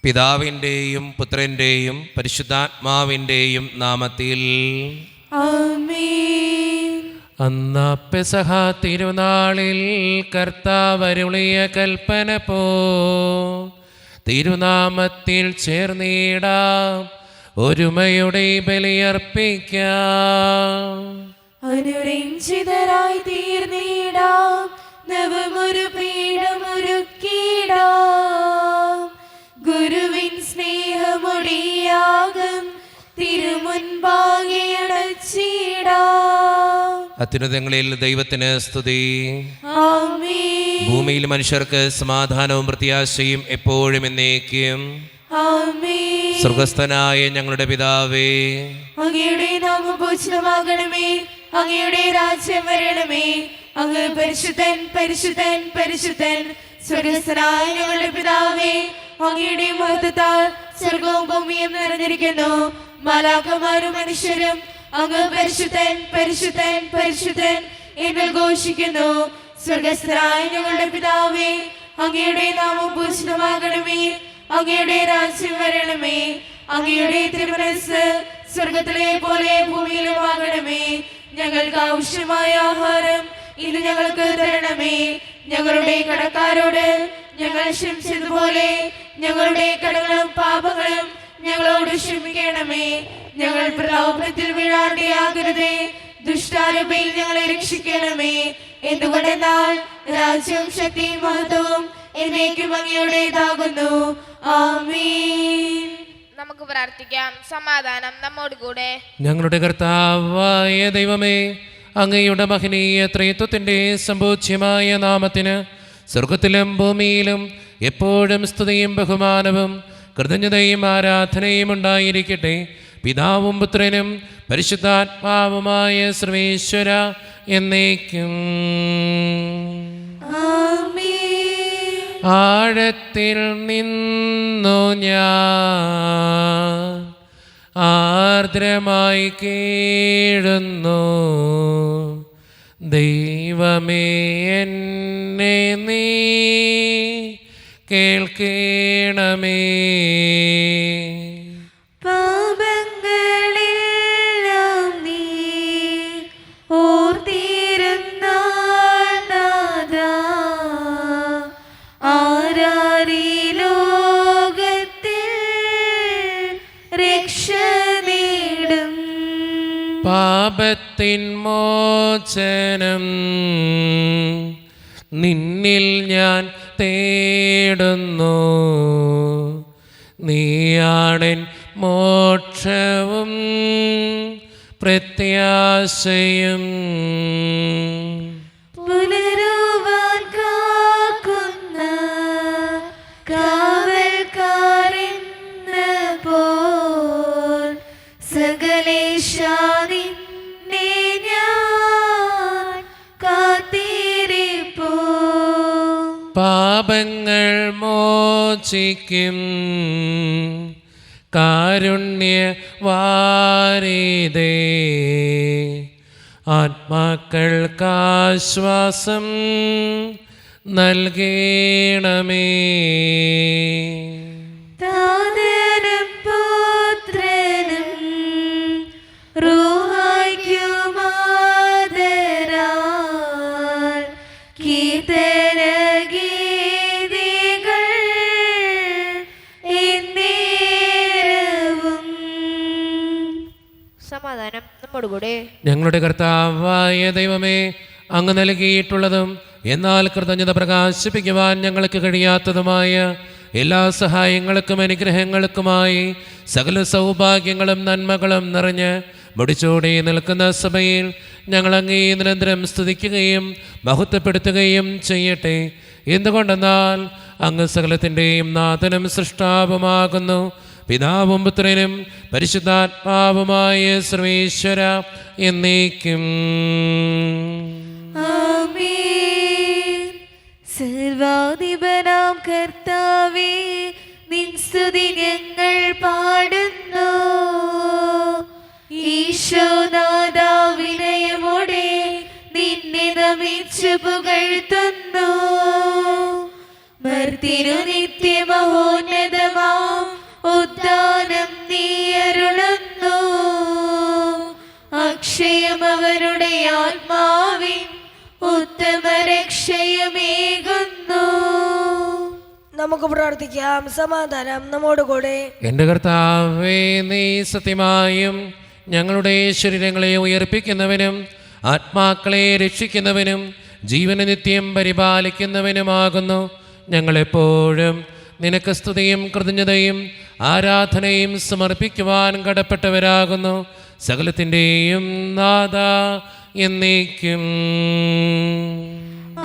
പിതാവിൻ്റെയും പുത്രൻ്റെയും പരിശുദ്ധാത്മാവിൻ്റെയും നാമത്തിൽ ആമേൻ. അന്ന് പെസഹ തിരുനാളിൽ കർത്താവരുളിയ കൽപ്പന പോ തിരുനാമത്തിൽ ചേർന്നിടാം, ഒരുമയുടെ ബലിയർപ്പിക്കാം. അനുരഞ്ജിതരായി തീർന്നിടാം, നവമൊരു പീഠമൊരുക്കിടാം. ഗുരുവിൻ സ്നേഹമൊടിയാകും തിരുമുൻപാകെ അടച്ചിടാം. അത്യുന്നതങ്ങളിൽ ദൈവത്തിന് സ്തുതി. ആമേൻ. ഭൂമിയിൽ മനുഷ്യർക്ക് സമാധാനവും പ്രത്യാശയും എപ്പോഴും എന്നേക്കും. ആമേൻ. സ്വർഗസ്ഥനായ ഞങ്ങളുടെ പിതാവേ, അങ്ങയുടെ നാമം പൂജിതമാകണമേ, അങ്ങയുടെ രാജ്യം വരണമേ. അങ്ങ് പരിശുദ്ധൻ പരിശുദ്ധൻ പരിശുദ്ധൻ. സ്വർഗസ്ഥനായ ഞങ്ങളുടെ പിതാവേ, അങ്ങയുടെ മഹത്വത്താൽ സ്വർഗവും ഭൂമിയും നിറഞ്ഞിരിക്കുന്നു. മാലാഖമാരും മനുഷ്യരും അങ്ങ് പരിശുദ്ധൻ പരിശുദ്ധൻ പരിശുദ്ധൻ എന്ന് ഘോഷിക്കുന്നു. സ്വർഗസ്ഥനായ ഞങ്ങളുടെ പിതാവേ, അങ്ങയുടെ നാമം പൂജിതമാകണമേ, അങ്ങയുടെ രാജ്യം വരണമേ. അങ്ങയുടെ തിരുമനസ്സ് സ്വർഗത്തിലെ പോലെ ഭൂമിയിലും ആകണമേ. ഞങ്ങൾക്ക് ആവശ്യമായ ആഹാരം ഇന്ന് ഞങ്ങൾക്ക് തരണമേ. ഞങ്ങളുടെ കടക്കാരോട് ഞങ്ങൾ ക്ഷമിച്ചതുപോലെ ഞങ്ങളുടെ കടങ്ങളും പാപങ്ങളും ഞങ്ങളോട് ക്ഷമിക്കണമേ. ഞങ്ങൾ പ്രലോഭനത്തിൽ വീഴാതെയാകരുതേ, ദുഷ്ടാരൂപയിൽ ഞങ്ങളെ രക്ഷിക്കണമേ. എന്തുകൊണ്ടെന്നാൽ രാജ്യവും ശക്തിയും മഹത്വവും എന്നേക്കും അങ്ങയുടേതാകുന്നു. ആമേൻ. നമുക്ക് പ്രാർത്ഥിക്കാം. സമാധാനം നമ്മോട് കൂടെ. ഞങ്ങളുടെ കർത്താവായ ദൈവമേ, അങ്ങയുടെ മഹനീയ ത്രിത്വത്തിൻ്റെ സമ്പൂജ്യമായ നാമത്തിന് സ്വർഗത്തിലും ഭൂമിയിലും എപ്പോഴും സ്തുതിയും ബഹുമാനവും കൃതജ്ഞതയും ആരാധനയും ഉണ്ടായിരിക്കട്ടെ. പിതാവും പുത്രനും പരിശുദ്ധാത്മാവുമായ സർവേശ്വര എന്നേക്കും. ആഴത്തിൽ നിന്നു ഞാൻ ആർദ്രമായി കേഴുന്നു, ദൈവമേ എന്നെ നീ കേൾക്കണമേ. പാപങ്ങളെല്ലാം നീ ഓർത്തിരുന്നാൽ നാഥാ, ആരാരീ ലോകത്തിൽ രക്ഷ നേടും. പാപത്തിൻ മോചനം നിന്നിൽ ഞാൻ തേടുന്നു, നീയാണെൻ മോക്ഷവും പ്രത്യാശയും. പുനരുവാൻ കാക്കുന്ന കാവൽക്കാരെന്ന പോൽ സകലേശാ നിന്നെ ഞാൻ കാത്തിരിപ്പൂ. പാപങ്ങൾ മോചിക്കും കാരുണ്യവാരിതേ, ആത്മാക്കൾക്കാശ്വാസം നൽകണമേ. താതനും പുത്രനും റൂഹായ്ക്കുമാദരാൽ കീർത്തനഗീതികൾ എന്നേരവും. സമാധാനം നമ്മോട് കൂടെ. ഞങ്ങളുടെ കർത്താവായ ദൈവമേ, അങ്ങ് നൽകിയിട്ടുള്ളതും എന്നാൽ കൃതജ്ഞത പ്രകാശിപ്പിക്കുവാൻ ഞങ്ങൾക്ക് കഴിയാത്തതുമായ എല്ലാ സഹായങ്ങൾക്കും അനുഗ്രഹങ്ങൾക്കുമായി സകല സൗഭാഗ്യങ്ങളും നന്മകളും നിറഞ്ഞ് മുടിച്ചോടി നിൽക്കുന്ന സഭയിൽ ഞങ്ങൾ അങ്ങേ നിരന്തരം സ്തുതിക്കുകയും മഹത്വപ്പെടുത്തുകയും ചെയ്യട്ടെ. എന്തുകൊണ്ടെന്നാൽ അങ്ങ് സകലത്തിൻ്റെയും നാഥനും സൃഷ്ടാവുമാകുന്നു. പിതാവും പുത്രനും പരിശുദ്ധാത്മാവുമായ സർവേശ്വര എന്നേക്കും. ആമേൻ. സർവാധിപനാം കർത്താവേ, നിൻ സ്തുതി ഞങ്ങൾ പാടുന്നു. ഈശോനാഥ, വിനയമോടെ നിന്നെ നമിച്ചു പുകഴ്ത്തുന്നു. മർത്തിരു നിത്യമഹോന്നതമാം ആത്മാവിൻ ഉത്തമ രക്ഷയമേകുന്നു. നമുക്ക് പ്രാർത്ഥിക്കാം. സമാധാനം നമ്മോടുകൂടെ. എൻ്റെ കർത്താവേ, നീ സത്യമായും ഞങ്ങളുടെ ശരീരങ്ങളെ ഉയർപ്പിക്കുന്നവനും ആത്മാക്കളെ രക്ഷിക്കുന്നവനും ജീവന നിത്യം പരിപാലിക്കുന്നവനുമാകുന്നു. ഞങ്ങളെപ്പോഴും നിനക്ക് സ്തുതിയും കൃതജ്ഞതയും ആരാധനയും സമർപ്പിക്കുവാൻ കടപ്പെട്ടവരാകുന്നു. സകലത്തിൻ്റെയും നാഥ എന്നേക്കും.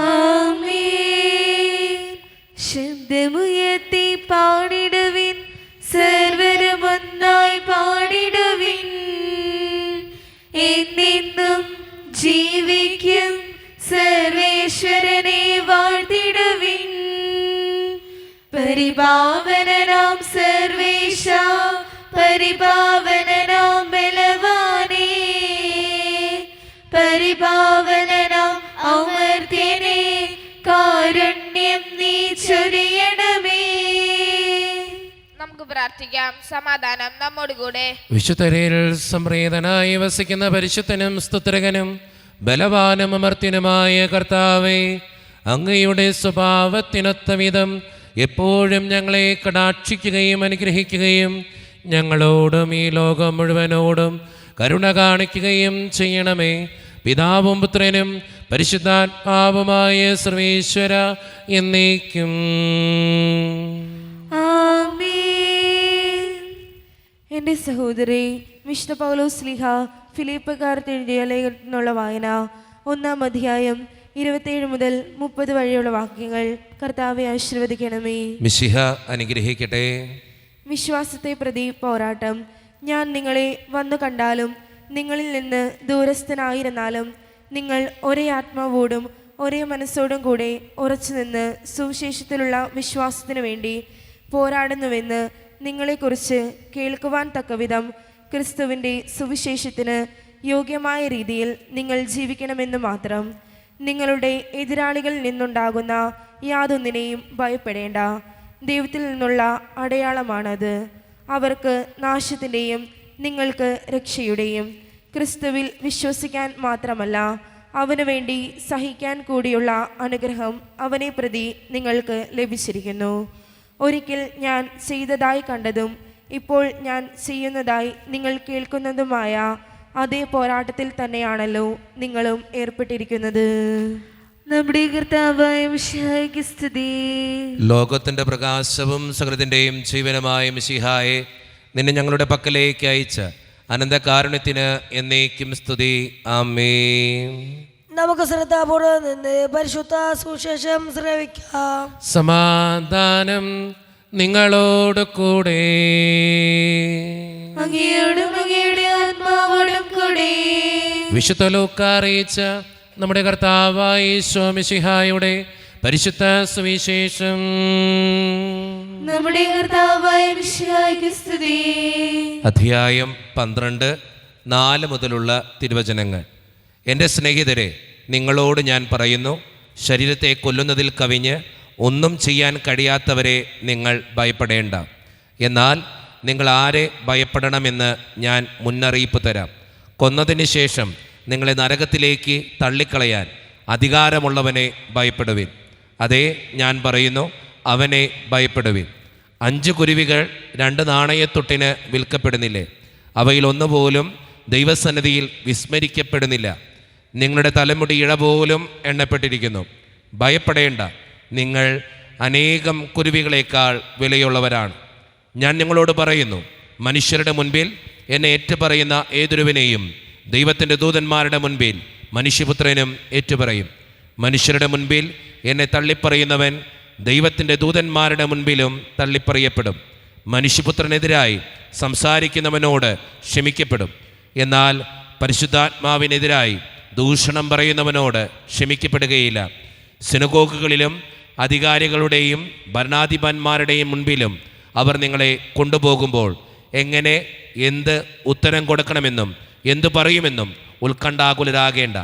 ആമേൻ. ശബ്ദമുയർത്തി പാടിടുവിൻ, സർവരും ഒന്നായി പാടിടുവിൻ. എന്നെന്നും ജീവിക്കും സർവേശ്വരനെ വാഴ്ത്തിടുവിൻ. പരിപാവനനാം സർവേശ, പരിപാവനനാം ബലവാനേ, പരിപാവനനാം അമർത്യനേ, കാരുണ്യം നീ ചൊരിയണമേ. നമുക്ക് പ്രാർത്ഥിക്കാം. സമാധാനം നമ്മോടുകൂടെ. വിശുദ്ധരിൽ സംപ്രീതനായി വസിക്കുന്ന പരിശുദ്ധനും സ്തുത്രകനും ബലവാനും അമർത്യനുമായ കർത്താവേ, അങ്ങയുടെ സ്വഭാവത്തിനൊത്ത വിധം എപ്പോഴും ഞങ്ങളെ കടാക്ഷിക്കുകയും അനുഗ്രഹിക്കുകയും ഞങ്ങളോടും ഈ ലോകം മുഴുവനോടും കരുണ കാണിക്കുകയും ചെയ്യണമേ. പിതാവും പുത്രനും പരിശുദ്ധാത്മാവുമായ സർവേശ്വര എന്നേക്കും. ആമേൻ. എൻ്റെ സഹോദരി, വിശുദ്ധ പൗലോസ് ശ്ലീഹ ഫിലിപ്പക്കാർക്ക് എഴുതിയ ലേഖനത്തിൽ നിന്നുള്ള വായന 1-ാം അധ്യായം 27 മുതൽ 30 വരെയുള്ള വാക്യങ്ങൾ. കർത്താവെ ആശീർവദിക്കണമേ. മിശിഹ അനുഗ്രഹിക്കട്ടെ. വിശ്വാസത്തെ പ്രതി പോരാട്ടം. ഞാൻ നിങ്ങളെ വന്നു കണ്ടാലും നിങ്ങളിൽ നിന്ന് ദൂരസ്ഥനായിരുന്നാലും നിങ്ങൾ ഒരേ ആത്മാവോടും ഒരേ മനസ്സോടും കൂടെ ഉറച്ചു നിന്ന് സുവിശേഷത്തിലുള്ള വിശ്വാസത്തിനു വേണ്ടി പോരാടുന്നുവെന്ന് നിങ്ങളെക്കുറിച്ച് കേൾക്കുവാൻ തക്കവിധം ക്രിസ്തുവിൻ്റെ സുവിശേഷത്തിന് യോഗ്യമായ രീതിയിൽ നിങ്ങൾ ജീവിക്കണമെന്ന് മാത്രം. നിങ്ങളുടെ എതിരാളികളിൽ നിന്നുണ്ടാകുന്ന യാതൊന്നിനെയും ഭയപ്പെടേണ്ട. ദൈവത്തിൽ നിന്നുള്ള അടയാളമാണത്. അവർക്ക് നാശത്തിൻ്റെയും നിങ്ങൾക്ക് രക്ഷയുടെയും. ക്രിസ്തുവിൽ വിശ്വസിക്കാൻ മാത്രമല്ല, അവനു വേണ്ടി സഹിക്കാൻ കൂടിയുള്ള അനുഗ്രഹം അവനെ പ്രതി നിങ്ങൾക്ക് ലഭിച്ചിരിക്കുന്നു. ഒരിക്കൽ ഞാൻ ചെയ്തതായി കണ്ടതും ഇപ്പോൾ ഞാൻ ചെയ്യുന്നതായി നിങ്ങൾ കേൾക്കുന്നതുമായ അതേ പോരാട്ടത്തിൽ തന്നെയാണല്ലോ നിങ്ങളും ഏർപ്പെട്ടിരിക്കുന്നത്. നമ്മുടെ കർത്താവായ മിശിഹായ്ക്ക് സ്തുതി. ലോകത്തിൻ്റെ പ്രകാശവും സകലത്തിൻ്റെയും ജീവനുമായ മിശിഹായെ, നിന്നെ ഞങ്ങളുടെ പക്കലേക്ക് അയച്ച അനന്തകാരുണ്യത്തിന് എന്നേക്കും സ്തുതി. ആമേൻ. നമുക്ക് ശ്രദ്ധാപൂർവ്വം നിന്ന് പരിശുദ്ധ സുവിശേഷം ശ്രവിക്കാം. സമാധാനം നിങ്ങളോട് കൂടെ. അങ്ങയോടും അങ്ങയുടെ ആത്മാവോടും കൂടെ. വിശുദ്ധ ലൂക്കാ അറിയിച്ച നമ്മുടെ കർത്താവായ യേശു മിശിഹായുടെ പരിശുദ്ധ സുവിശേഷം. നമ്മുടെ കർത്താവായ മിശിഹായ്ക്ക് സ്തുതി. അധ്യായം 12, 4 മുതലുള്ള തിരുവചനങ്ങൾ. എൻ്റെ സ്നേഹിതരെ, നിങ്ങളോട് ഞാൻ പറയുന്നു, ശരീരത്തെ കൊല്ലുന്നതിൽ കവിഞ്ഞ് ഒന്നും ചെയ്യാൻ കഴിയാത്തവരെ നിങ്ങൾ ഭയപ്പെടേണ്ട. എന്നാൽ നിങ്ങൾ ആരെ ഭയപ്പെടണമെന്ന് ഞാൻ മുന്നറിയിപ്പ് തരാം. കൊന്നതിന് ശേഷം നിങ്ങളെ നരകത്തിലേക്ക് തള്ളിക്കളയാൻ അധികാരമുള്ളവനെ ഭയപ്പെടുവിൻ. അതേ, ഞാൻ പറയുന്നു, അവനെ ഭയപ്പെടുവിൻ. 5 കുരുവികൾ 2 നാണയത്തൊട്ടിന് വിൽക്കപ്പെടുന്നില്ലേ? അവയിൽ ഒന്നുപോലും ദൈവസന്നിധിയിൽ വിസ്മരിക്കപ്പെടുന്നില്ല. നിങ്ങളുടെ തലമുടി ഇഴ പോലും എണ്ണപ്പെട്ടിരിക്കുന്നു. ഭയപ്പെടേണ്ട, നിങ്ങൾ അനേകം കുരുവികളേക്കാൾ വിലയുള്ളവരാണ്. ഞാൻ നിങ്ങളോട് പറയുന്നു, മനുഷ്യരുടെ മുൻപിൽ എന്നെ ഏറ്റുപറയുന്ന ഏതൊരുവിനെയും ദൈവത്തിൻ്റെ ദൂതന്മാരുടെ മുൻപിൽ മനുഷ്യപുത്രനും ഏറ്റുപറയും. മനുഷ്യരുടെ മുൻപിൽ എന്നെ തള്ളിപ്പറയുന്നവൻ ദൈവത്തിൻ്റെ ദൂതന്മാരുടെ മുൻപിലും തള്ളിപ്പറയപ്പെടും. മനുഷ്യപുത്രനെതിരായി സംസാരിക്കുന്നവനോട് ക്ഷമിക്കപ്പെടും. എന്നാൽ പരിശുദ്ധാത്മാവിനെതിരായി ദൂഷണം പറയുന്നവനോട് ക്ഷമിക്കപ്പെടുകയില്ല. സിനഗോഗുകളിലും അധികാരികളുടെയും ഭരണാധിപന്മാരുടെയും മുൻപിലും അവർ നിങ്ങളെ കൊണ്ടുപോകുമ്പോൾ എങ്ങനെ എന്ത് ഉത്തരം കൊടുക്കണമെന്നും എന്തു പറയുമെന്നും ഉത്കണ്ഠാകുലരാകേണ്ട.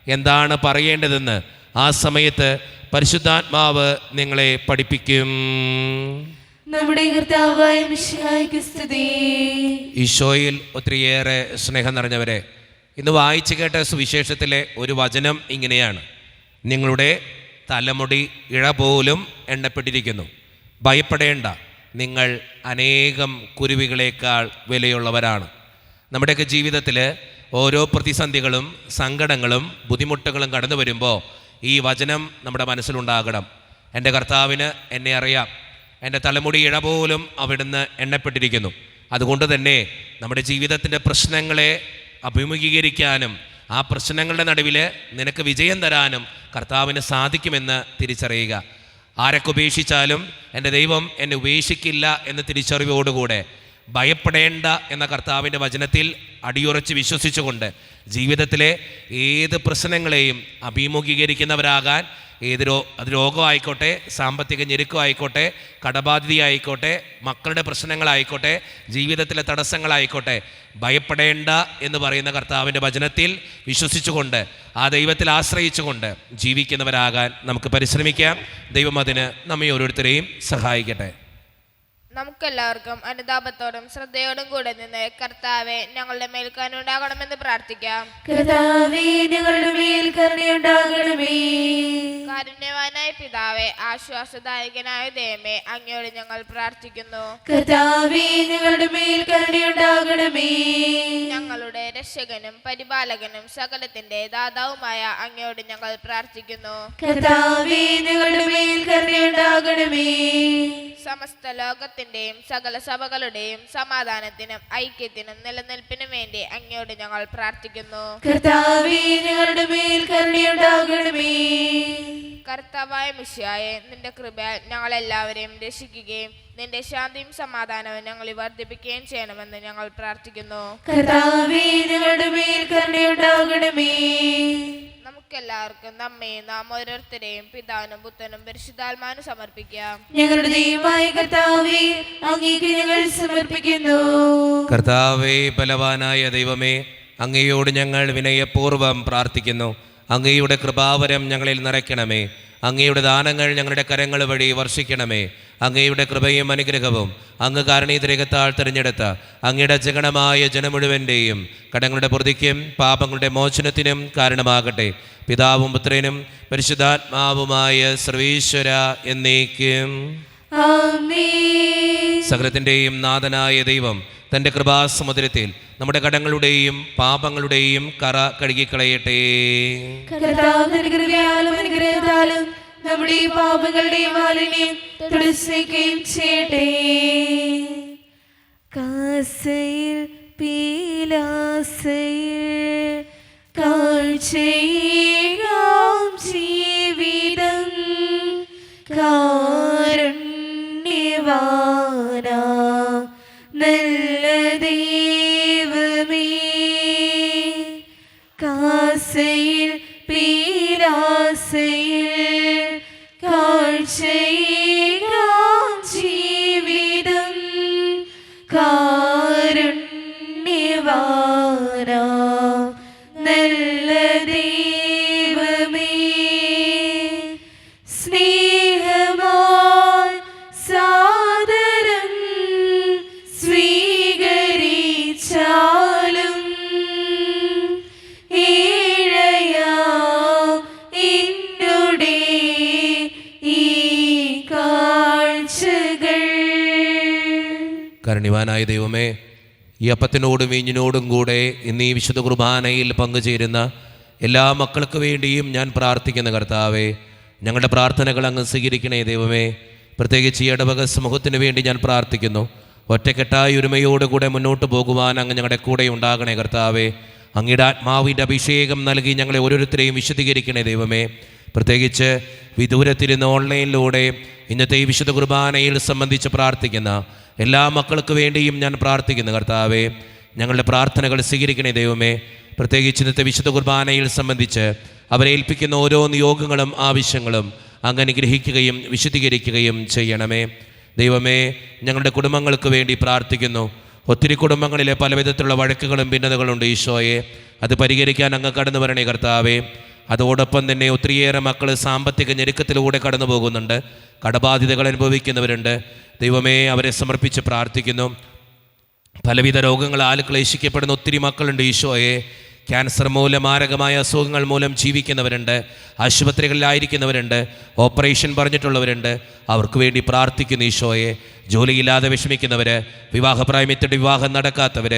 എന്താണ് പറയേണ്ടതെന്ന് ആ സമയത്ത് പരിശുദ്ധാത്മാവ് നിങ്ങളെ പഠിപ്പിക്കും. നമ്മുടെ കർത്താവായ മിശിഹായ്ക്ക് സ്തുതി. ഈശോയിൽ ഒത്തിരിയേറെ സ്നേഹം നിറഞ്ഞവരെ, ഇന്ന് വായിച്ചു കേട്ട സുവിശേഷത്തിലെ ഒരു വചനം ഇങ്ങനെയാണ്: നിങ്ങളുടെ തലമുടി ഇഴ പോലും എണ്ണപ്പെട്ടിരിക്കുന്നു, ഭയപ്പെടേണ്ട, നിങ്ങൾ അനേകം കുരുവികളേക്കാൾ വിലയുള്ളവരാണ്. നമ്മുടെയൊക്കെ ജീവിതത്തിൽ ഓരോ പ്രതിസന്ധികളും സങ്കടങ്ങളും ബുദ്ധിമുട്ടുകളും കടന്നു വരുമ്പോൾ ഈ വചനം നമ്മുടെ മനസ്സിലുണ്ടാകണം. എൻ്റെ കർത്താവിന് എന്നെ അറിയാം, എൻ്റെ തലമുടി ഇഴ പോലും അവിടുന്ന് എണ്ണപ്പെട്ടിരിക്കുന്നു. അതുകൊണ്ട് തന്നെ നമ്മുടെ ജീവിതത്തിൻ്റെ പ്രശ്നങ്ങളെ അഭിമുഖീകരിക്കാനും ആ പ്രശ്നങ്ങളുടെ നടുവിൽ നിനക്ക് വിജയം തരാനും കർത്താവിന് സാധിക്കുമെന്ന് തിരിച്ചറിയുക. ആരൊക്കെ ഉപേക്ഷിച്ചാലും എൻ്റെ ദൈവം എന്നെ ഉപേക്ഷിക്കില്ല എന്ന തിരിച്ചറിവോടുകൂടെ ഭയപ്പെടേണ്ട എന്ന കർത്താവിൻ്റെ വചനത്തിൽ അടിയുറച്ച് വിശ്വസിച്ചുകൊണ്ട് ജീവിതത്തിലെ ഏത് പ്രശ്നങ്ങളെയും അഭിമുഖീകരിക്കുന്നവരാകാൻ, അത് രോഗമായിക്കോട്ടെ, സാമ്പത്തിക ഞെരുക്കമായിക്കോട്ടെ, കടബാധ്യതയായിക്കോട്ടെ, മക്കളുടെ പ്രശ്നങ്ങളായിക്കോട്ടെ, ജീവിതത്തിലെ തടസ്സങ്ങളായിക്കോട്ടെ, ഭയപ്പെടേണ്ട എന്ന് പറയുന്ന കർത്താവിൻ്റെ വചനത്തിൽ വിശ്വസിച്ചുകൊണ്ട് ആ ദൈവത്തിൽ ആശ്രയിച്ചുകൊണ്ട് ജീവിക്കുന്നവരാകാൻ നമുക്ക് പരിശ്രമിക്കാം. ദൈവം അതിന് നമ്മെ ഓരോരുത്തരെയും സഹായിക്കട്ടെ. നമുക്കെല്ലാവർക്കും അനുതാപത്തോടും ശ്രദ്ധയോടും കൂടെ നിന്ന് കർത്താവെ ഞങ്ങളുടെ മേൽ കരുണയുണ്ടാകണമെന്ന് പ്രാർത്ഥിക്കാം. കർത്താവേ, ഞങ്ങളുടെ മേൽ കരുണയുണ്ടാകണമേ. കാരുണ്യവാനായ പിതാവേ, ആശ്വാസദായകനായ ദൈവമേ, അങ്ങയോട് ഞങ്ങൾ പ്രാർത്ഥിക്കുന്നു. കർത്താവേ, ഞങ്ങളുടെ മേൽ കരുണയുണ്ടാകണമേ. ഞങ്ങളുടെ രക്ഷകനും പരിപാലകനും സകലത്തിന്റെ ദാതാവുമായ അങ്ങയോട് ഞങ്ങൾ പ്രാർത്ഥിക്കുന്നു. കർത്താവേ, ഞങ്ങളുടെ മേൽ കരുണയുണ്ടാകണമേ. സമസ്ത ലോകത്തിന്റെയും സകല സഭകളുടെയും സമാധാനത്തിനും ഐക്യത്തിനും നിലനിൽപ്പിനും വേണ്ടി അങ്ങയോട് ഞങ്ങൾ പ്രാർത്ഥിക്കുന്നു. കർത്താവേ, ഞങ്ങളുടെ മേൽ കരുണയുണ്ടാകണമേ. കർത്താവായ മിശിഹായെ, നിന്റെ കൃപയാൽ ഞങ്ങളെല്ലാവരെയും രക്ഷിക്കുകയും നിന്റെ ശാന്തിയും സമാധാനവും ഞങ്ങളിൽ വർദ്ധിപ്പിക്കുകയും ചെയ്യണമെന്ന് ഞങ്ങൾ പ്രാർത്ഥിക്കുന്നു. കർത്താവേ, ഞങ്ങളുടെ മേൽ കരുണയുണ്ടാകണമേ. നമുക്കെല്ലാവർക്കും നമ്മയും നാം ഓരോരുത്തരെയും പിതാവിനും പുത്രനും പരിശുദ്ധാത്മാവിനും സമർപ്പിക്കാം. ഞങ്ങളുടെ ദൈവമായ കർത്താവേ, അങ്ങേക്ക് ഞങ്ങൾ സമർപ്പിക്കുന്നു. കർത്താവേ, ബലവാനായ ദൈവമേ, അങ്ങയോട് ഞങ്ങൾ വിനയപൂർവ്വം പ്രാർത്ഥിക്കുന്നു. അങ്ങയുടെ കൃപാവരം ഞങ്ങളിൽ നിറയ്ക്കണമേ. അങ്ങയുടെ ദാനങ്ങൾ ഞങ്ങളുടെ കരങ്ങൾ വഴി വർഷിക്കണമേ. അങ്ങയുടെ കൃപയും അനുഗ്രഹവും അങ്ങ് കാരണീതിരകത്താൽ തിരഞ്ഞെടുത്ത അങ്ങയുടെ ജഗണമായ ജനം മുഴുവൻ്റെയും കടങ്ങളുടെ പ്രതിക്കും പാപങ്ങളുടെ മോചനത്തിനും കാരണമാകട്ടെ. പിതാവും പുത്രനും പരിശുദ്ധാത്മാവുമായ സർവീശ്വര എന്നേക്കും ആമേൻ. സകലത്തിൻ്റെയും നാഥനായ ദൈവം തൻ്റെ കൃപാസമുദ്രത്തിൽ നമ്മുടെ കടങ്ങളുടെയും പാപങ്ങളുടെയും കറ കഴുകിക്കളയട്ടെ. കർത്താവിന്റെ കൃപയാലും അനുഗ്രഹത്താലും നമ്മുടെ പാപങ്ങളുടെയും മാലിന്യം തുടച്ചുനീക്കുകയും ചെയ്യട്ടെ. കാസയിൽ പീലാസയിൽ കാഴ്ചയേകാം ജീവിതം കാരുണ്യവാനാ നല്ല ദൈവമേ. കാസയിൽ പീലാസയിൽ കാഴ്ചയേകാം ജീവിതം കാരുണ്യവാനാ നല്ല ദൈവമേ. സ്നേഹമായി സാദരം സ്വീകരിച്ചാലും ഏഴയാ എന്നുടെ ഈ കാഴ്ചകൾ. കാരുണ്യവാനായ ദൈവമേ, ഈ അപ്പത്തിനോടും വീഞ്ഞിനോടും കൂടെ ഇന്ന് ഈ വിശുദ്ധ കുർബാനയിൽ പങ്കുചേരുന്ന എല്ലാ മക്കൾക്ക് വേണ്ടിയും ഞാൻ പ്രാർത്ഥിക്കുന്ന കർത്താവേ, ഞങ്ങളുടെ പ്രാർത്ഥനകൾ അങ്ങ് സ്വീകരിക്കണേ ദൈവമേ. പ്രത്യേകിച്ച് ഈ ഇടവക സമൂഹത്തിന് വേണ്ടി ഞാൻ പ്രാർത്ഥിക്കുന്നു. ഒറ്റക്കെട്ടായ ഒരുമയോടുകൂടെ മുന്നോട്ട് പോകുവാൻ അങ്ങ് ഞങ്ങളുടെ കൂടെ ഉണ്ടാകണേ കർത്താവേ. അങ്ങയുടെ ആത്മാവിൻ്റെ അഭിഷേകം നൽകി ഞങ്ങളെ ഓരോരുത്തരെയും വിശദീകരിക്കണേ ദൈവമേ. പ്രത്യേകിച്ച് വിദൂരത്തിരുന്ന് ഓൺലൈനിലൂടെ ഇന്നത്തെ ഈ വിശുദ്ധ കുർബാനയിൽ സംബന്ധിച്ച് പ്രാർത്ഥിക്കുന്ന എല്ലാ മക്കൾക്ക് വേണ്ടിയും ഞാൻ പ്രാർത്ഥിക്കുന്നു കർത്താവേ. ഞങ്ങളുടെ പ്രാർത്ഥനകൾ സ്വീകരിക്കണേ ദൈവമേ. പ്രത്യേകിച്ച് ഇന്നത്തെ വിശുദ്ധ കുർബാനയിൽ സംബന്ധിച്ച് അവരെ ഏൽപ്പിക്കുന്ന ഓരോ നിയോഗങ്ങളും ആവശ്യങ്ങളും അങ്ങ് അനുഗ്രഹിക്കുകയും വിശദീകരിക്കുകയും ചെയ്യണമേ ദൈവമേ. ഞങ്ങളുടെ കുടുംബങ്ങൾക്ക് വേണ്ടി പ്രാർത്ഥിക്കുന്നു. ഒത്തിരി കുടുംബങ്ങളിലെ പല വിധത്തിലുള്ള വഴക്കുകളും ഭിന്നതകളുണ്ട് ഈശോയെ. അത് പരിഹരിക്കാൻ അങ്ങ് കടന്നു വരണേ കർത്താവേ. അതോടൊപ്പം തന്നെ ഒത്തിരിയേറെ മക്കൾ സാമ്പത്തിക ഞെരുക്കത്തിലൂടെ കടന്നു പോകുന്നുണ്ട്, കടബാധ്യതകൾ അനുഭവിക്കുന്നവരുണ്ട് ദൈവമേ. അവരെ സമർപ്പിച്ച് പ്രാർത്ഥിക്കുന്നു. പലവിധ രോഗങ്ങളാൽ ക്ലേശിക്കപ്പെടുന്ന ഒത്തിരി മക്കളുണ്ട് ഈശോയെ. ക്യാൻസർ മൂലം മാരകമായ അസുഖങ്ങൾ മൂലം ജീവിക്കുന്നവരുണ്ട്, ആശുപത്രികളിലായിരിക്കുന്നവരുണ്ട്, ഓപ്പറേഷൻ പറഞ്ഞിട്ടുള്ളവരുണ്ട്. അവർക്ക് വേണ്ടി പ്രാർത്ഥിക്കുന്നു ഈശോയെ. ജോലിയില്ലാതെ വിഷമിക്കുന്നവർ, വിവാഹപ്രായമെത്തിയിട്ട് വിവാഹം നടക്കാത്തവർ,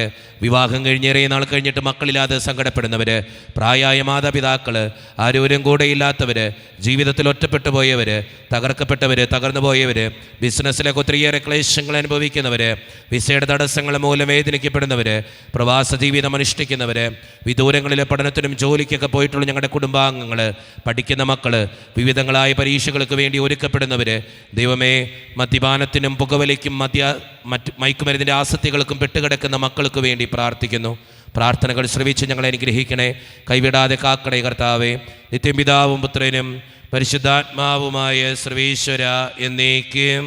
വിവാഹം കഴിഞ്ഞേറെ നാൾ കഴിഞ്ഞിട്ട് മക്കളില്ലാതെ സങ്കടപ്പെടുന്നവർ, പ്രായമായ മാതാപിതാക്കൾ, ആരോരും കൂടെയില്ലാത്തവർ, ജീവിതത്തിൽ ഒറ്റപ്പെട്ടു പോയവർ, തകർക്കപ്പെട്ടവർ, തകർന്നു പോയവർ, ബിസിനസ്സിലൊക്കെ ഒത്തിരിയേറെ ക്ലേശങ്ങൾ അനുഭവിക്കുന്നവർ, വിസയുടെ തടസ്സങ്ങൾ മൂലം വേദനിക്കപ്പെടുന്നവർ, പ്രവാസ ജീവിതം അനുഷ്ഠിക്കുന്നവർ, വിദൂരങ്ങളിലെ പഠനത്തിനും ജോലിക്കൊക്കെ പോയിട്ടുള്ള ഞങ്ങളുടെ കുടുംബാംഗങ്ങൾ, പഠിക്കുന്ന മക്കൾ, വിവിധങ്ങളായ പരീക്ഷകൾക്ക് വേണ്ടി ഒരുക്കപ്പെടുന്നവർ, ദൈവമേ, മദ്യപാനത്തിനും പുകവലിക്കും മറ്റ് മയക്കുമരുന്നിൻ്റെ ആസക്തികൾക്കും പെട്ടുകിടക്കുന്ന മക്കൾക്ക് വേണ്ടി പ്രാർത്ഥിക്കുന്നു. പ്രാർത്ഥനകൾ ശ്രവിച്ച് ഞങ്ങളെ അനുഗ്രഹിക്കണേ, കൈവിടാതെ കാക്കണേ കർത്താവേ. നിത്യം പിതാവും പുത്രനും പരിശുദ്ധാത്മാവുമായ സർവീശ്വര എന്നേക്കും.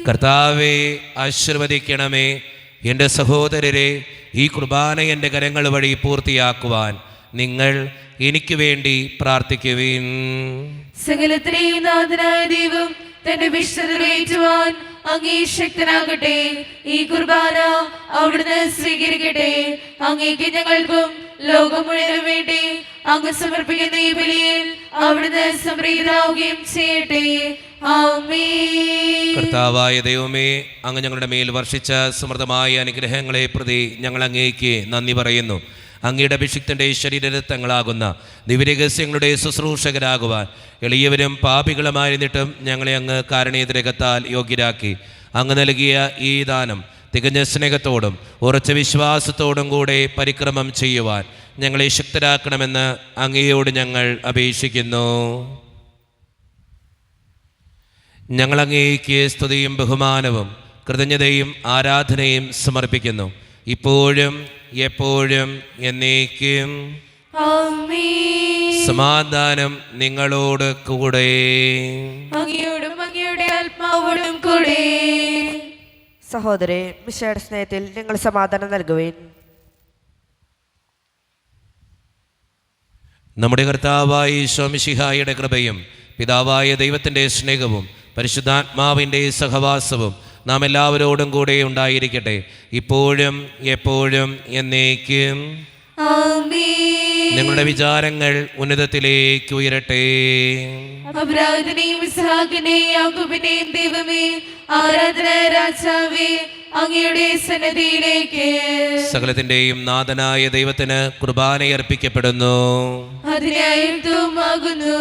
കർത്താവേ, ആശീർവദിക്കണമേ. എൻ്റെ സഹോദരരെ, ഈ കുർബാന എൻ്റെ കരങ്ങൾ വഴി പൂർത്തിയാക്കുവാൻ നിങ്ങൾ എനിക്ക് വേണ്ടി പ്രാർത്ഥിക്കുവിൻ. സകലത്തിനെയും നാഥനായ ദൈവം തന്റെ വിശ്വതയേറ്റുവാൻ അങ്ങേ ശക്തനാകട്ടെ. ഈ കുർബാന അവിടുന്ന് സ്വീകരിക്കട്ടെ. അങ്ങേക്ക് ഞങ്ങൾക്കും ലോകം മുഴുവനും വേണ്ടി അങ്ങ് സമർപ്പിക്കുന്ന ഈ ബലിയിൽ അവിടുന്ന് സംപ്രീതനാവുകയും ചെയ്യട്ടെ. ആമേൻ. കർത്താവായ ദൈവമേ, അങ്ങ് ഞങ്ങളുടെ മേൽ വർഷിച്ച സമൃദ്ധമായ അനുഗ്രഹങ്ങളെ പ്രതി ഞങ്ങൾ അങ്ങേക്ക് നന്ദി പറയുന്നു. അങ്ങയുടെ അഭിഷിക്തൻ്റെ ശരീരരക്തങ്ങളാകുന്ന ദിവ്യരഹസ്യങ്ങളുടെ ശുശ്രൂഷകരാകുവാൻ എളിയവരും പാപികളുമായിരുന്നിട്ടും ഞങ്ങളെ അങ്ങ് കാരുണ്യരകത്താൽ യോഗ്യരാക്കി. അങ്ങ് നൽകിയ ഈ ദാനം തികഞ്ഞ സ്നേഹത്തോടും ഉറച്ച വിശ്വാസത്തോടും കൂടെ പരിക്രമം ചെയ്യുവാൻ ഞങ്ങളെ ശക്തരാക്കണമെന്ന് അങ്ങയോട് ഞങ്ങൾ അപേക്ഷിക്കുന്നു. ഞങ്ങൾ അങ്ങേക്ക് സ്തുതിയും ബഹുമാനവും കൃതജ്ഞതയും ആരാധനയും സമർപ്പിക്കുന്നു, ഇപ്പോഴും എപ്പോഴും എന്നേക്കും. ആമേൻ. സമാധാനം നിങ്ങളോട് കൂടെ. അങ്ങയോടും അങ്ങയുടെ ആത്മാവോടും കൂടെ. സഹോദരേ, മിശിഹായുടെ സ്നേഹത്തിൽ നിങ്ങൾ സമാധാനം നൽകുവിൻ. നമ്മുടെ കർത്താവായ ഈശോ മിശിഹായുടെ കൃപയും പിതാവായ ദൈവത്തിൻ്റെ സ്നേഹവും പരിശുദ്ധാത്മാവിൻ്റെ സഹവാസവും നാം എല്ലാവരോടും കൂടെ ഉണ്ടായിരിക്കട്ടെ, ഇപ്പോഴും എപ്പോഴും എന്നേക്കും. ആമേൻ. നിങ്ങളുടെ വിചാരങ്ങൾ ഉന്നതത്തിലേക്ക് ഉയരട്ടെ. അബ്രാഹത്തിനെയും ഇസ്ഹാക്കിനെയും യാക്കോബിനെയും ദൈവമേ, ആരാധന രാജാവേ, അങ്ങയുടെ സന്നിധിയിലേക്ക് സകലത്തിൻ്റെയും നാഥനായ ദൈവത്തിന് കുർബാനയർപ്പിക്കപ്പെടുന്നു. അതിനായുക്തവുമാകുന്നു.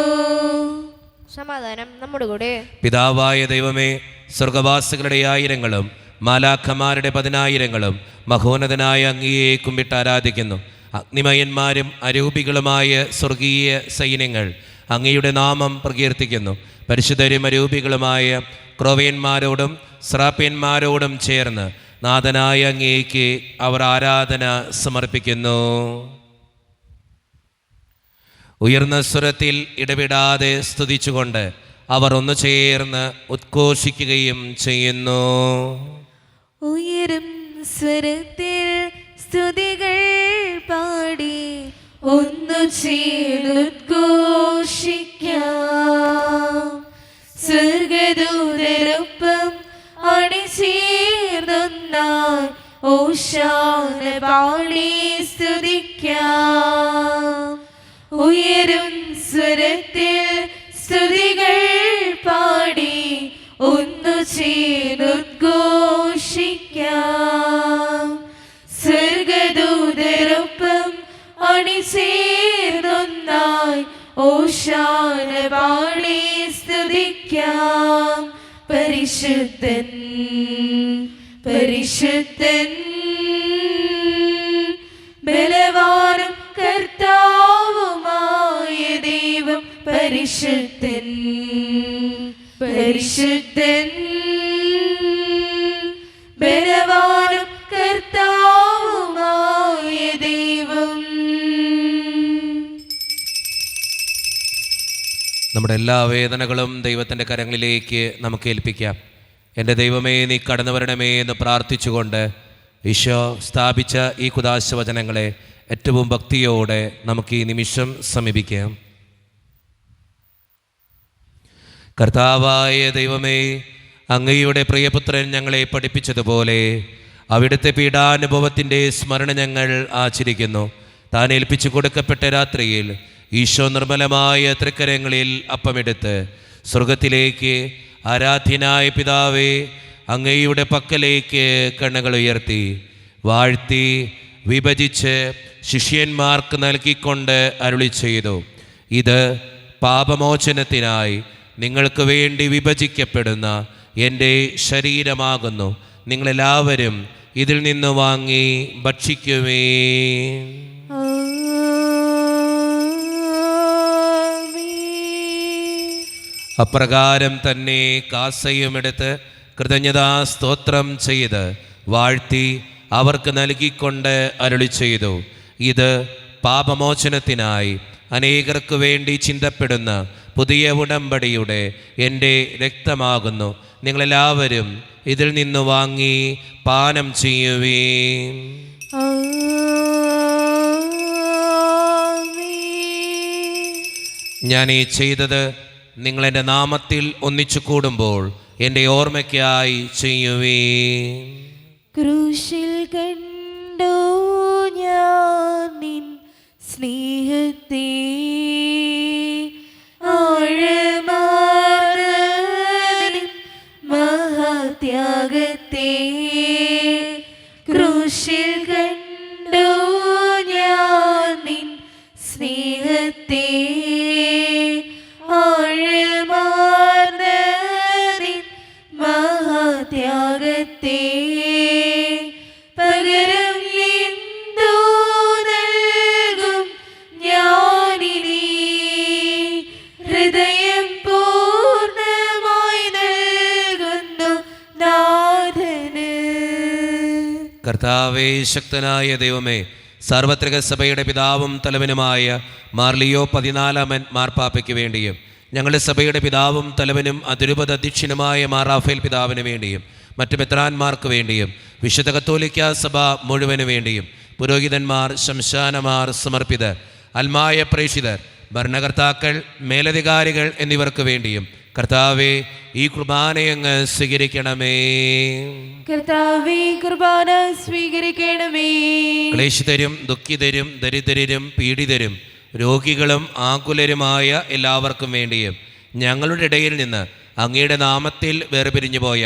സമാധാനം നമ്മുടെ കൂടെ. പിതാവായ ദൈവമേ, സ്വർഗവാസികളുടെ ആയിരങ്ങളും മാലാഖമാരുടെ 10,000ങ്ങളും മഹോന്നതനായ അങ്ങയെ കുമ്പിട്ട് ആരാധിക്കുന്നു. അഗ്നിമയന്മാരും അരൂപികളുമായ സ്വർഗീയ സൈന്യങ്ങൾ അങ്ങയുടെ നാമം പ്രകീർത്തിക്കുന്നു. പരിശുദ്ധരും അരൂപികളുമായ ക്രോവ്യന്മാരോടും സ്രാപ്യന്മാരോടും ചേർന്ന് നാഥനായ അങ്ങേക്ക് അവർ ആരാധന സമർപ്പിക്കുന്നു. ഉയർന്ന സ്വരത്തിൽ ഇടവിടാതെ സ്തുതിച്ചുകൊണ്ട് അവർ ഒന്നു ചേർന്ന് ഉദ്ഘോഷിക്കുകയും ചെയ്യുന്നു. ഉയരും സ്വരത്തിൽ സ്തുതികൾ പാടി ഒന്നു ചേർന്നുദ്ഘോഷിക്കാം. സ്വർഗദൂതരൊപ്പം അണിചേർന്നൊന്നായി ഓശാന പാടി സ്തുതിക്കാം. ഉയരും സ്വരത്തിൽ സ്തുതികൾ പാടി ഒന്നു ചേർന്നുദ്ഘോഷിക്കാം. സ്വർഗദൂതരൊപ്പം അണിചേർന്നൊന്നായി ഓശാന പാടി സ്തുതിക്കാം. പരിശുദ്ധൻ പരിശുദ്ധൻ ബലവാനും കർത്താവുമായ ദൈവം പരിശുദ്ധൻ പരിശുദ്ധൻ ബലവാനും കർത്താവുമായ ദൈവം. നമ്മുടെ എല്ലാ വേദനകളും ദൈവത്തിൻ്റെ കരങ്ങളിലേക്ക് നമുക്ക് ഏൽപ്പിക്കാം. എൻ്റെ ദൈവമേ, നീ കടന്നു വരണമേ എന്ന് പ്രാർത്ഥിച്ചുകൊണ്ട് ഈശോ സ്ഥാപിച്ച ഈ കുദാശ വചനങ്ങളെ ഏറ്റവും ഭക്തിയോടെ നമുക്ക് ഈ നിമിഷം സമീപിക്കാം. കർത്താവായ ദൈവമേ, അങ്ങയുടെ പ്രിയപുത്രൻ ഞങ്ങളെ പഠിപ്പിച്ചതുപോലെ അവിടുത്തെ പീഡാനുഭവത്തിൻ്റെ സ്മരണ ഞങ്ങൾ ആചരിക്കുന്നു. താൻ ഏൽപ്പിച്ചു കൊടുക്കപ്പെട്ട രാത്രിയിൽ ഈശോ നിർമ്മലമായ തൃക്കരങ്ങളിൽ അപ്പമെടുത്ത് സ്വർഗത്തിലേക്ക് ആരാധ്യനായ പിതാവേ അങ്ങയുടെ പക്കലേക്ക് കണ്ണുകൾ ഉയർത്തി വാഴ്ത്തി വിഭജിച്ച് ശിഷ്യന്മാർക്ക് നൽകിക്കൊണ്ട് അരുളി ചെയ്തു, ഇത് പാപമോചനത്തിനായി നിങ്ങൾക്ക് വേണ്ടി വിഭജിക്കപ്പെടുന്ന എൻ്റെ ശരീരമാകുന്നു. നിങ്ങളെല്ലാവരും ഇതിൽ നിന്ന് വാങ്ങി ഭക്ഷിക്കുമേ. അപ്രകാരം തന്നെ കാസയുമെടുത്ത് കൃതജ്ഞതാ സ്തോത്രം ചെയ്ത് വാഴ്ത്തി അവർക്ക് നൽകിക്കൊണ്ട് അരുളി ചെയ്തു, ഇത് പാപമോചനത്തിനായി അനേകർക്ക് വേണ്ടി ചിന്തപ്പെടുന്ന പുതിയ ഉടമ്പടിയുടെ എൻ്റെ രക്തമാകുന്നു. നിങ്ങളെല്ലാവരും ഇതിൽ നിന്ന് വാങ്ങി പാനം ചെയ്യുവേ. ഞാൻ ഈ ചെയ്തത് നിങ്ങളെൻ്റെ നാമത്തിൽ ഒന്നിച്ചു കൂടുമ്പോൾ എൻ്റെ ഓർമ്മയ്ക്കായി ചെയ്യുവേ. ക്രൂശിൽ കണ്ടു ഞാൻ നിൻ സ്നേഹത്തെ, ആഴമാർന്ന നിൻ മഹാത്യാഗത്തെ. ക്രൂശിൽ കണ്ടു ഞാൻ നിൻ സ്നേഹത്തെ, ആഴമാർന്ന നിൻ മഹാത്യാഗത്തെ. പകരം എന്തു നൽകും ഞാനിനി, ഹൃദയം പൂർണ്ണമായി നൽകുന്നു നാഥന്. കർത്താവേ, ശക്തനായ ദൈവമേ, സാർവത്രിക സഭയുടെ പിതാവും തലവനുമായ മാർ ലിയോ 14 മാർപ്പാപ്പയ്ക്ക് വേണ്ടിയും ഞങ്ങളുടെ സഭയുടെ പിതാവും തലവനും അതിരൂപത അധ്യക്ഷനുമായ മാർ റാഫേൽ പിതാവിന് വേണ്ടിയും മറ്റു മെത്രാന്മാർക്ക് വേണ്ടിയും വിശുദ്ധ കത്തോലിക്ക സഭ മുഴുവന് വേണ്ടിയും പുരോഹിതന്മാർ, ശംശാനമാർ, സമർപ്പിതർ, അൽമായ പ്രേക്ഷിതർ, ഭരണകർത്താക്കൾ, മേലധികാരികൾ എന്നിവർക്ക് വേണ്ടിയും കർത്താവേ ഈ കുർബാനയങ്ങ് സ്വീകരിക്കണമേ. കർത്താവേ, കുർബാന സ്വീകരിക്കണമേ. ക്ലേശിതരും ദുഃഖിതരും ദരിദ്രരും പീഡിതരും രോഗികളും ആകുലരുമായ എല്ലാവർക്കും വേണ്ടിയും ഞങ്ങളുടെ ഇടയിൽ നിന്ന് അങ്ങയുടെ നാമത്തിൽ വേർപിരിഞ്ഞു പോയ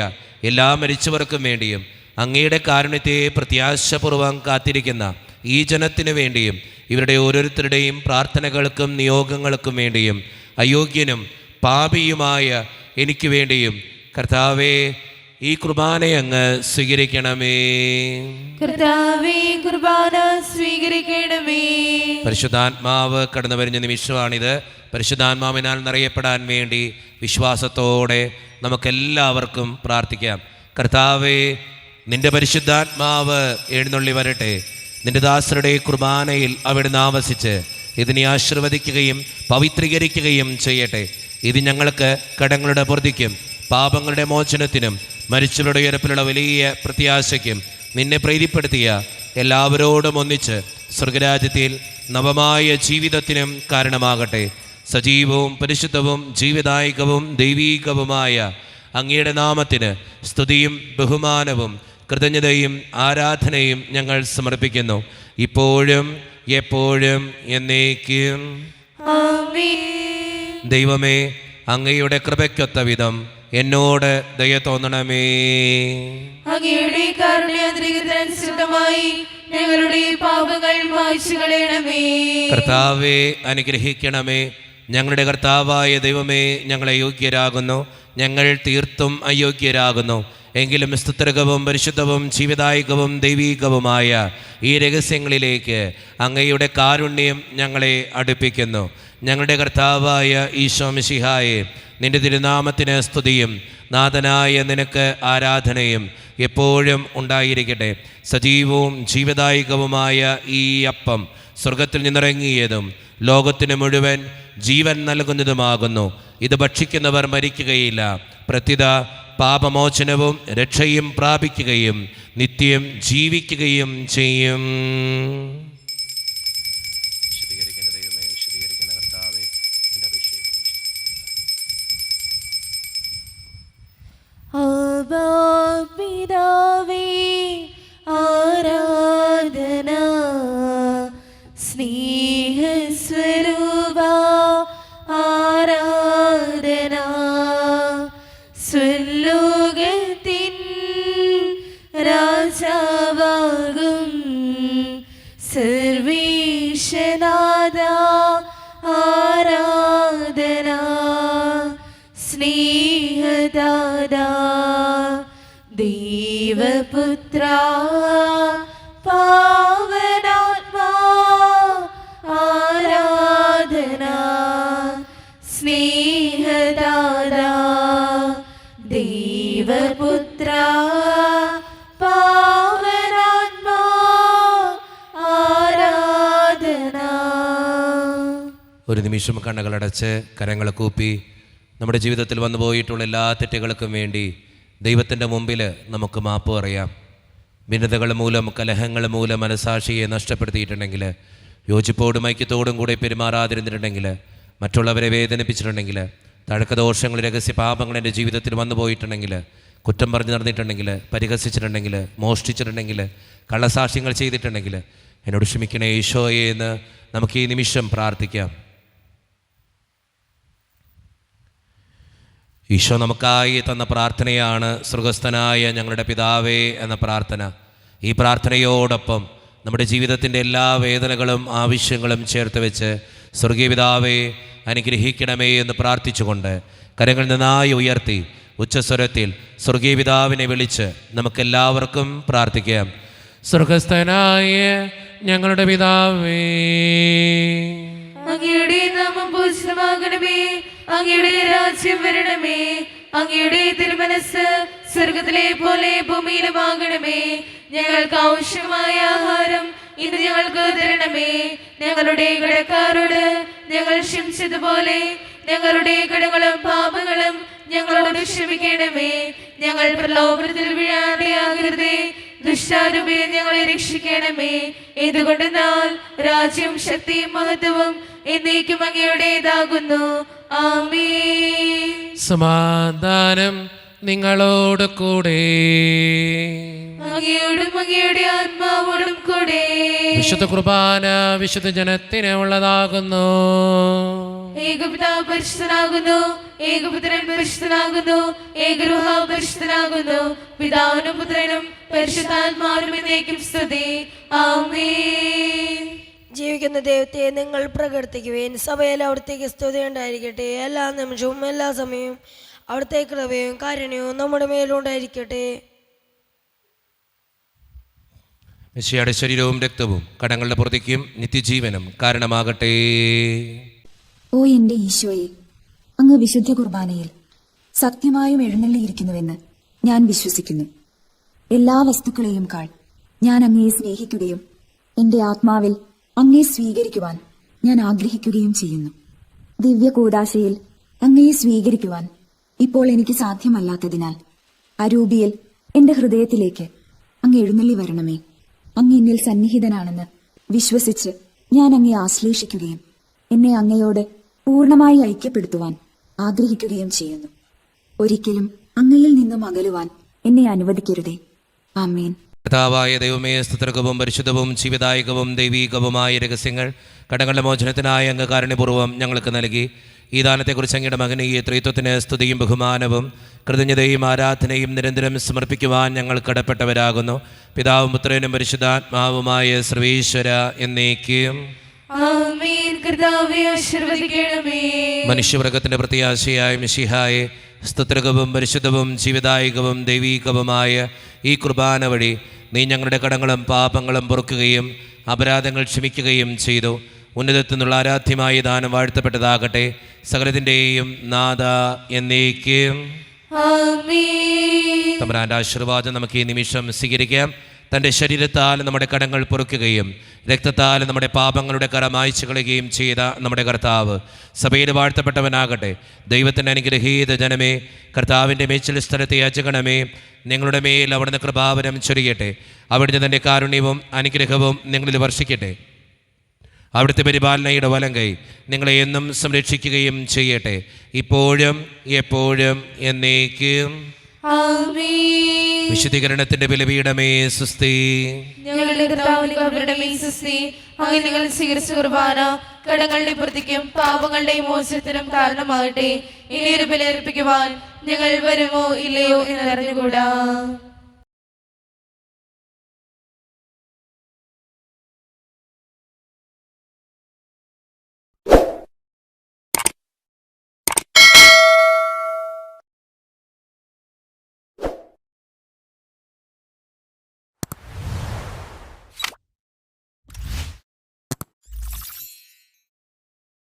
എല്ലാ മരിച്ചവർക്കും വേണ്ടിയും അങ്ങയുടെ കാരുണ്യത്തെ പ്രത്യാശപൂർവ്വം കാത്തിരിക്കുന്ന ഈ ജനത്തിനു വേണ്ടിയും ഇവരുടെ ഓരോരുത്തരുടെയും പ്രാർത്ഥനകൾക്കും നിയോഗങ്ങൾക്കും വേണ്ടിയും അയോഗ്യനും പാപിയുമായ എനിക്ക് വേണ്ടിയും കർത്താവേ ഈ കുർബാനയങ്ങ് സ്വീകരിക്കണമേ. കർത്താവേ, കുർബാന സ്വീകരിക്കണമേ. പരിശുദ്ധാത്മാവ് കടന്നു വരുന്ന നിമിഷമാണിത്. പരിശുദ്ധാത്മാവിനാൽ നിറയപ്പെടാൻ വേണ്ടി വിശ്വാസത്തോടെ നമുക്കെല്ലാവർക്കും പ്രാർത്ഥിക്കാം. കർത്താവേ, നിന്റെ പരിശുദ്ധാത്മാവ് എഴുന്നള്ളി വരട്ടെ. നിന്റെ ദാസരുടെ കുർബാനയിൽ അവിടുന്ന് ആവസിച്ച് ഇതിനെ ആശീർവദിക്കുകയും പവിത്രീകരിക്കുകയും ചെയ്യട്ടെ. ഇത് ഞങ്ങൾക്ക് കടങ്ങളുടെ പൊറുതിക്കും പാപങ്ങളുടെ മോചനത്തിനും മരിച്ചവരുടെ ഉയരപ്പിലുള്ള വലിയ പ്രത്യാശയ്ക്കും നിന്നെ പ്രീതിപ്പെടുത്തിയ എല്ലാവരോടും ഒന്നിച്ച് സ്വർഗരാജ്യത്തിൽ നവമായ ജീവിതത്തിനും കാരണമാകട്ടെ. സജീവവും പരിശുദ്ധവും ജീവദായകവും ദൈവീകവുമായ അങ്ങയുടെ നാമത്തിന് സ്തുതിയും ബഹുമാനവും കൃതജ്ഞതയും ആരാധനയും ഞങ്ങൾ സമർപ്പിക്കുന്നു, ഇപ്പോഴും എപ്പോഴും എന്നേക്കും. ദൈവമേ, അങ്ങയുടെ കൃപയ്ക്കൊത്ത വിധം എന്നോട് ദയ തോന്നണമേ. അങ്ങയുടെ കാരുണ്യാതിരികതനുസൃതമായി ഞങ്ങളുടെ പാപങ്ങൾ മായ്ച്ചു കളയണമേ. കർത്താവേ, അനുഗ്രഹിക്കണമേ. ഞങ്ങളുടെ കർത്താവായ ദൈവമേ, ഞങ്ങളെ യോഗ്യരാകുന്നു. ഞങ്ങൾ തീർത്തും അയോഗ്യരാകുന്നു. എങ്കിലും സ്തുത്യർഹവും പരിശുദ്ധവും ജീവദായകവും ദൈവീകവുമായ ഈ രഹസ്യങ്ങളിലേക്ക് അങ്ങയുടെ കാരുണ്യം ഞങ്ങളെ അടുപ്പിക്കുന്നു. ഞങ്ങളുടെ കർത്താവായ ഈശോ മിശിഹായെ, നിന്റെ തിരുനാമത്തിന് സ്തുതിയും നാഥനായ നിനക്ക് ആരാധനയും എപ്പോഴും ഉണ്ടായിരിക്കട്ടെ. സജീവവും ജീവദായകവുമായ ഈ അപ്പം സ്വർഗത്തിൽ നിന്നിറങ്ങിയതും ലോകത്തിന് മുഴുവൻ ജീവൻ നൽകുന്നതുമാകുന്നു. ഇത് ഭക്ഷിക്കുന്നവർ മരിക്കുകയില്ല, പ്രത്യുത പാപമോചനവും രക്ഷയും പ്രാപിക്കുകയും നിത്യം ജീവിക്കുകയും ചെയ്യും. പിതാവേ, ദൈവപുത്ര പാവനാത്മാ ആരാധന സ്നേഹദാതാ ദൈവപുത്ര പാവനാത്മാ ആരാധന. ഒരു നിമിഷം കണ്ണുകളടച്ച് കരങ്ങൾ കൂപ്പി നമ്മുടെ ജീവിതത്തിൽ വന്നു പോയിട്ടുള്ള എല്ലാ തെറ്റുകൾക്കും വേണ്ടി ദൈവത്തിൻ്റെ മുമ്പിൽ നമുക്ക് മാപ്പ് പറയാം. ഭിന്നതകൾ മൂലം, കലഹങ്ങൾ മൂലം മനസാക്ഷിയെ നഷ്ടപ്പെടുത്തിയിട്ടുണ്ടെങ്കിൽ, യോജിപ്പോടും ഐക്യത്തോടും കൂടെ പെരുമാറാതിരുന്നിട്ടുണ്ടെങ്കിൽ, മറ്റുള്ളവരെ വേദനിപ്പിച്ചിട്ടുണ്ടെങ്കിൽ, തഴക്കദോഷങ്ങൾ, രഹസ്യ പാപങ്ങൾ എൻ്റെ ജീവിതത്തിൽ വന്നു പോയിട്ടുണ്ടെങ്കിൽ, കുറ്റം പറഞ്ഞു നടന്നിട്ടുണ്ടെങ്കിൽ, പരിഹസിച്ചിട്ടുണ്ടെങ്കിൽ, മോഷ്ടിച്ചിട്ടുണ്ടെങ്കിൽ, കള്ളസാക്ഷ്യങ്ങൾ ചെയ്തിട്ടുണ്ടെങ്കിൽ എന്നോട് ക്ഷമിക്കണേ ഈശോയെ എന്ന് നമുക്ക് ഈ നിമിഷം പ്രാർത്ഥിക്കാം. ഈശോ നമുക്കായി തന്ന പ്രാർത്ഥനയാണ് സ്വർഗസ്ഥനായ ഞങ്ങളുടെ പിതാവേ എന്ന പ്രാർത്ഥന. ഈ പ്രാർത്ഥനയോടൊപ്പം നമ്മുടെ ജീവിതത്തിൻ്റെ എല്ലാ വേദനകളും ആവശ്യങ്ങളും ചേർത്ത് വെച്ച് സ്വർഗീയ പിതാവേ അനുഗ്രഹിക്കണമേ എന്ന് പ്രാർത്ഥിച്ചുകൊണ്ട് കരങ്ങൾ നന്നായി ഉയർത്തി ഉച്ചസ്വരത്തിൽ സ്വർഗീയ പിതാവിനെ വിളിച്ച് നമുക്കെല്ലാവർക്കും പ്രാർത്ഥിക്കാം. സ്വർഗസ്ഥനായ ഞങ്ങളുടെ പിതാവേ, അങ്ങയുടെ നാമം പൂജിതമാകണമേ, അങ്ങയുടെ രാജ്യം വരണമേ, അങ്ങയുടെ തിരുമനസ് സ്വർഗത്തിലെ പോലെ ഭൂമിയിലുമാകണമേ. ഞങ്ങൾക്ക് ആവശ്യമായ ആഹാരം ഇന്ന് ഞങ്ങൾക്ക് തരണമേ. ഞങ്ങളുടെ കടക്കാരോട് ഞങ്ങൾ ക്ഷമിച്ചതുപോലെ ഞങ്ങളുടെ കടങ്ങളും പാപങ്ങളും ഞങ്ങളോട് ക്ഷമിക്കണമേ. ഞങ്ങൾ പ്രലോഭനത്തിൽ വീഴാതെയാകരുതേ, ദുഷ്ടാരൂപേ ഞങ്ങളെ രക്ഷിക്കണമേ. എന്തുകൊണ്ടെന്നാൽ രാജ്യവും ശക്തിയും മഹത്വവും എന്നേക്കും അങ്ങയുടേതാകുന്നു. ആമേൻ. സമാധാനം നിങ്ങളോട് കൂടെ. അങ്ങയോടും അങ്ങയുടെ ആത്മാവോടും കൂടെ. വിശുദ്ധ കുർബാന വിശുദ്ധ ജനത്തിന് ഉള്ളതാകുന്നു. ഏകപിതാവ് പരിശുദ്ധനാകുന്നു, ഏകപുത്രൻ പരിശുദ്ധനാകുന്നു, ഏകരൂഹ പരിശുദ്ധനാകുന്നു. പിതാവിനും പുത്രനും പരിശുദ്ധാത്മാവിനും എന്നേക്കും സ്തുതി. ആമേൻ. ജീവിക്കുന്ന ദൈവത്തെ നിങ്ങൾ പ്രകീർത്തിക്കുവേൻ. സഭയിൽ അവിടത്തേക്ക് സ്തുതി ഉണ്ടായിരിക്കട്ടെ. എല്ലാ നിമിഷവും എല്ലാ സമയവും അവിടുത്തെ കൃപയും കാരുണ്യവും നമ്മുടെ മേലുണ്ടായിരിക്കട്ടെ. മിശിഹായുടെ ശരീരവും രക്തവും കടങ്ങളുടെ പുറത്തേക്കും നിത്യജീവനും കാരണമാകട്ടെ. ഓ എന്റെ ഈശോയെ, അങ്ങ് വിശുദ്ധ കുർബാനയിൽ സത്യമായും എഴുന്നള്ളിയിരിക്കുന്നുവെന്ന് ഞാൻ വിശ്വസിക്കുന്നു. എല്ലാ വസ്തുക്കളെയും കാൾ ഞാൻ അങ്ങയെ സ്നേഹിക്കുകയും എന്റെ ആത്മാവിൽ അങ്ങയെ സ്വീകരിക്കുവാൻ ഞാൻ ആഗ്രഹിക്കുകയും ചെയ്യുന്നു. ദിവ്യ കൂദാശയിൽ അങ്ങയെ സ്വീകരിക്കുവാൻ ഇപ്പോൾ എനിക്ക് സാധ്യമല്ലാത്തതിനാൽ അരൂപിയിൽ എന്റെ ഹൃദയത്തിലേക്ക് അങ്ങ് എഴുന്നള്ളി വരണമേ. അങ്ങ് എന്നിൽ സന്നിഹിതനാണെന്ന് വിശ്വസിച്ച് ഞാൻ അങ്ങയെ ആശ്ലേഷിക്കുകയും എന്നെ അങ്ങയോട് പൂർണ്ണമായി ഐക്യപ്പെടുത്തുവാൻ ആഗ്രഹിക്കുകയും ചെയ്യുന്നു. ഒരിക്കലും അങ്ങയിൽ നിന്നും അകലുവാൻ എന്നെ അനുവദിക്കരുതേ. ആമേൻ. കർത്താവായ ദൈവമേ, സ്തുത്യർഹവും പരിശുദ്ധവും ജീവദായകവും ദൈവീകവുമായ രഹസ്യങ്ങൾ കടങ്ങളുടെ മോചനത്തിനായ അങ്ങ് കാരുണ്യപൂർവ്വം ഞങ്ങൾക്ക് നൽകി. ഈ ദാനത്തെക്കുറിച്ച് അങ്ങയുടെ മകനീയ ത്രിത്വത്തിന് സ്തുതിയും ബഹുമാനവും കൃതജ്ഞതയും ആരാധനയും നിരന്തരം സമർപ്പിക്കുവാൻ ഞങ്ങൾ കടപ്പെട്ടവരാകുന്നു. പിതാവും പുത്രനും പരിശുദ്ധാത്മാവുമായ സർവീശ്വര എന്നേക്കും ആമേൻ. കർത്താവേ ആശീർവദിക്കണമേ. മനുഷ്യവർഗത്തിന്റെ പ്രത്യാശയായ മിശിഹായെ, സ്തുത്യർഹവും പരിശുദ്ധവും ജീവദായകവും ദൈവീകവുമായ ഈ കുർബാന വഴി നീ ഞങ്ങളുടെ കടങ്ങളും പാപങ്ങളും പൊറുക്കുകയും അപരാധങ്ങൾ ക്ഷമിക്കുകയും ചെയ്തു. ഉന്നതത്തിൽ നിന്നുള്ള ആരാധ്യമായ ദാനം വാഴ്ത്തപ്പെട്ടതാകട്ടെ. സകലത്തിൻ്റെയും നാഥ എന്നേക്കും ആമേൻ. തമ്പുരാന്റെ ആശീർവാദം നമുക്ക് ഈ നിമിഷം സ്വീകരിക്കാം. തൻ്റെ ശരീരത്താൽ നമ്മുടെ കടങ്ങൾ പൊറുക്കുകയും രക്തത്താൽ നമ്മുടെ പാപങ്ങളുടെ കറ മായ്ച്ചു കളയുകയും ചെയ്ത നമ്മുടെ കർത്താവ് സഭയിൽ വാഴ്ത്തപ്പെട്ടവനാകട്ടെ. ദൈവത്തിൻ്റെ അനുഗ്രഹീത ജനമേ, കർത്താവിൻ്റെ മേച്ചിൽ സ്ഥലത്തെ യാചകണമേ, നിങ്ങളുടെ മേൽ അവിടുന്ന് കൃപാവരം ചൊരിയട്ടെ. അവിടുന്ന് തൻ്റെ കാരുണ്യവും അനുഗ്രഹവും നിങ്ങളിൽ വർഷിക്കട്ടെ. അവിടുത്തെ പരിപാലനയുടെ വലം കൈ നിങ്ങളെ എന്നും സംരക്ഷിക്കുകയും ചെയ്യട്ടെ, ഇപ്പോഴും എപ്പോഴും എന്നേക്കും. ആമേൻ. വിശുദ്ധീകരണത്തിന്റെ ബലിപീഠമേ സുസ്തി. ഞങ്ങളുടെ കർത്താവിന്റെ കബറിടമേ സുസ്തി. അങ്ങനെ നിങ്ങൾ സ്വീകരിച്ച കുർബാന കടങ്ങളുടെ പ്രതിക്കും പാപങ്ങളുടെ മോചനത്തിനും കാരണമാകട്ടെ. ഇനിയൊരു ബലി അർപ്പിക്കുവാൻ ഞങ്ങൾ വരുമോ ഇല്ലയോ എന്നറിഞ്ഞുകൂടാ.